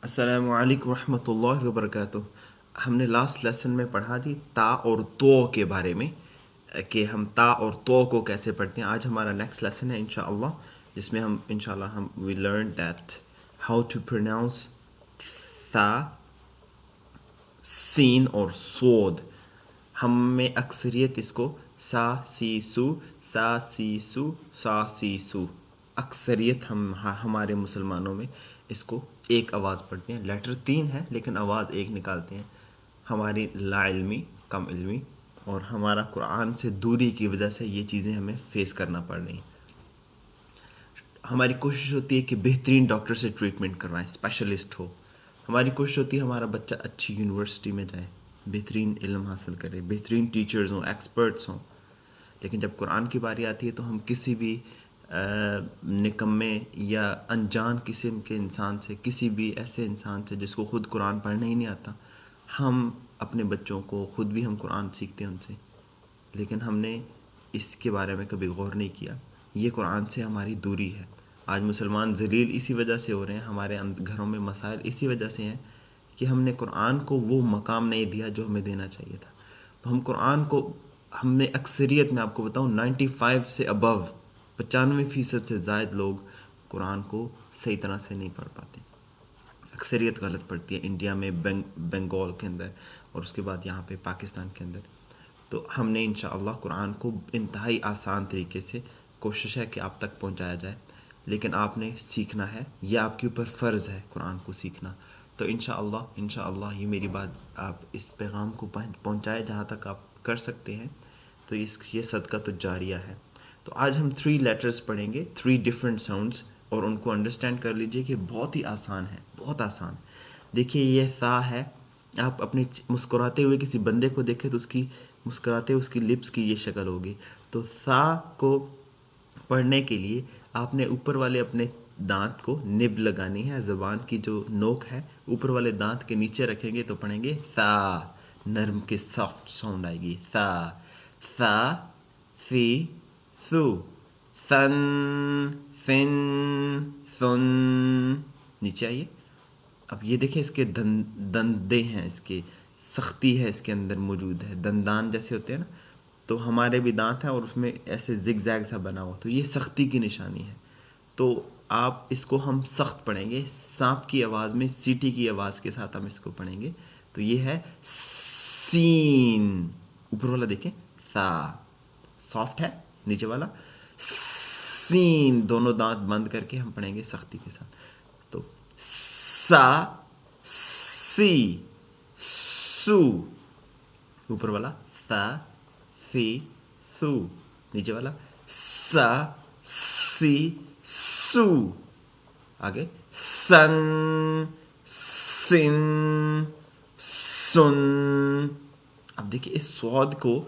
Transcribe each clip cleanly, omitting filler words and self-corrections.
السلام علیکم ورحمۃ اللہ وبرکاتہ. ہم نے لاسٹ لیسن میں پڑھا جی تا اور تو کے بارے میں کہ ہم تا اور تو کو کیسے پڑھتے ہیں. آج ہمارا نیکسٹ لیسن ہے انشاءاللہ جس میں ہم انشاءاللہ ہم we learn that how to pronounce تا, سین اور سود. ہم میں اکثریت اس کو سا سی سو سا سی سو سا سی سو اکثریت ہمارے مسلمانوں میں اس کو ایک آواز پڑھتے ہیں. لیٹر تین ہے لیکن آواز ایک نکالتے ہیں. ہماری لا علمی, کم علمی اور ہمارا قرآن سے دوری کی وجہ سے یہ چیزیں ہمیں فیس کرنا پڑ رہی ہیں. ہماری کوشش ہوتی ہے کہ بہترین ڈاکٹر سے ٹریٹمنٹ کروائیں, اسپیشلسٹ ہو. ہماری کوشش ہوتی ہے ہمارا بچہ اچھی یونیورسٹی میں جائے, بہترین علم حاصل کرے, بہترین ٹیچرز ہوں, ایکسپرٹس ہوں. لیکن جب قرآن کی باری آتی ہے تو ہم کسی بھی نکمے یا انجان قسم کے انسان سے, کسی بھی ایسے انسان سے جس کو خود قرآن پڑھنا ہی نہیں آتا, ہم اپنے بچوں کو خود بھی ہم قرآن سیکھتے ہیں ان سے, لیکن ہم نے اس کے بارے میں کبھی غور نہیں کیا. یہ قرآن سے ہماری دوری ہے. آج مسلمان ذلیل اسی وجہ سے ہو رہے ہیں, ہمارے گھروں میں مسائل اسی وجہ سے ہیں کہ ہم نے قرآن کو وہ مقام نہیں دیا جو ہمیں دینا چاہیے تھا. تو ہم قرآن کو, ہم نے اکثریت میں آپ کو بتاؤں 95 سے ابو 95% سے زائد لوگ قرآن کو صحیح طرح سے نہیں پڑھ پاتے. اکثریت غلط پڑھتی ہے انڈیا میں, بنگال کے اندر اور اس کے بعد یہاں پہ پاکستان کے اندر. تو ہم نے انشاءاللہ قرآن کو انتہائی آسان طریقے سے کوشش ہے کہ آپ تک پہنچایا جائے, لیکن آپ نے سیکھنا ہے, یہ آپ کے اوپر فرض ہے قرآن کو سیکھنا. تو انشاءاللہ یہ میری بات, آپ اس پیغام کو پہنچائے جہاں تک آپ کر سکتے ہیں. تو یہ صدقہ تو جاریہ ہے. تو آج ہم 3 لیٹرز پڑھیں گے, 3 ڈفرینٹ ساؤنڈز, اور ان کو انڈرسٹینڈ کر لیجئے کہ بہت ہی آسان ہے, بہت آسان. دیکھیے یہ سا ہے, آپ اپنے مسکراتے ہوئے کسی بندے کو دیکھیں تو اس کی مسکراتے اس کی لپس کی یہ شکل ہوگی. تو سا کو پڑھنے کے لیے آپ نے اوپر والے اپنے دانت کو نب لگانی ہے, زبان کی جو نوک ہے اوپر والے دانت کے نیچے رکھیں گے تو پڑھیں گے سا, نرم کے سافٹ ساؤنڈ آئے گی. سا سا سی سو, سن سن سن. نیچے آئیے. اب یہ دیکھیں اس کے دندے ہیں, اس کے سختی ہے اس کے اندر موجود ہے, دندان جیسے ہوتے ہیں نا, تو ہمارے بھی دانت ہیں اور اس میں ایسے زگ زیگ سا بنا ہوا, تو یہ سختی کی نشانی ہے. تو آپ اس کو ہم سخت پڑھیں گے, سانپ کی آواز میں, سیٹی کی آواز کے ساتھ ہم اس کو پڑھیں گے. تو یہ ہے سین, اوپر والا دیکھیں سا سافٹ ہے, نیچے والا سین, دونوں دانت بند کر کے ہم پڑھیں گے سختی کے ساتھ. تو سا سی سو, اوپر والا سا سی سو, نیچے والا سا سی سو, آگے سن سن سن. اب دیکھیں اس سواد کو,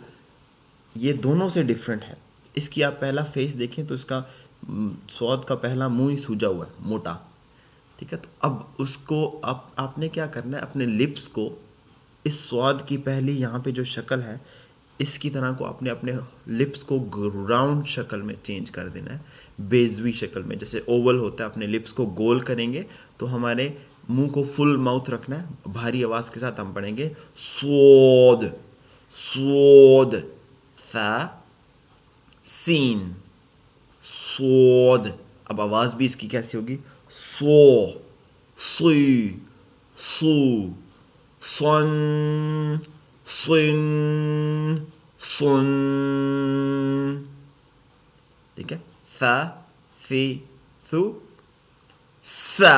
یہ دونوں سے ڈفرینٹ ہے. اس کی آپ پہلا فیس دیکھیں تو اس کا سواد کا پہلا منہ ہی سوجا ہوا ہے, موٹا, ٹھیک ہے. تو اب اس کو آپ نے کیا کرنا ہے, اپنے لپس کو اس سواد کی پہلی یہاں پہ جو شکل ہے اس کی طرح کو آپ نے اپنے لپس کو راؤنڈ شکل میں چینج کر دینا ہے, بیزوی شکل میں. جیسے اوول ہوتا ہے, اپنے لپس کو گول کریں گے تو ہمارے منہ کو فل ماؤتھ رکھنا ہے. بھاری آواز کے ساتھ ہم پڑھیں گے سود سود, سا سین سود. اب آواز بھی اس کی کیسی ہوگی, سو سی سو, سن سن سن, ٹھیک ہے. سا سی سو, سا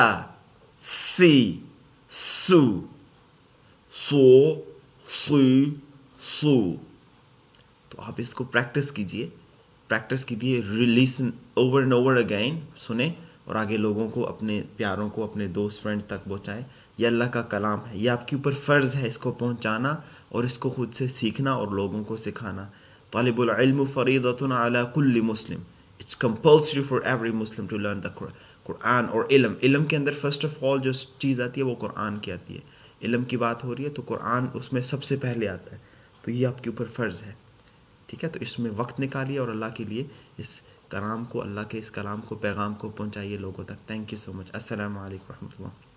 سی سو, سو سی سو. تو آپ اس کو پریکٹس کیجئے, ریلیسن اوور اینڈ اوور اگین, سنیں اور آگے لوگوں کو, اپنے پیاروں کو, اپنے دوست فرینڈ تک پہنچائیں. یہ اللہ کا کلام ہے, یہ آپ کے اوپر فرض ہے اس کو پہنچانا اور اس کو خود سے سیکھنا اور لوگوں کو سکھانا. طالب العلم فریضۃ علی کل مسلم, it's compulsory for every Muslim to learn the Quran. اور علم کے اندر فرسٹ آف آل جو چیز آتی ہے وہ قرآن کی آتی ہے. علم کی بات ہو رہی ہے تو قرآن اس میں سب سے پہلے آتا ہے, تو یہ آپ کے اوپر فرض ہے, ٹھیک ہے. تو اس میں وقت نکالیے اور اللہ کے لیے اس کلام کو, اللہ کے اس کلام کو, پیغام کو پہنچائیے لوگوں تک. تھینک یو سو مچ. السلام علیکم ورحمۃ اللہ.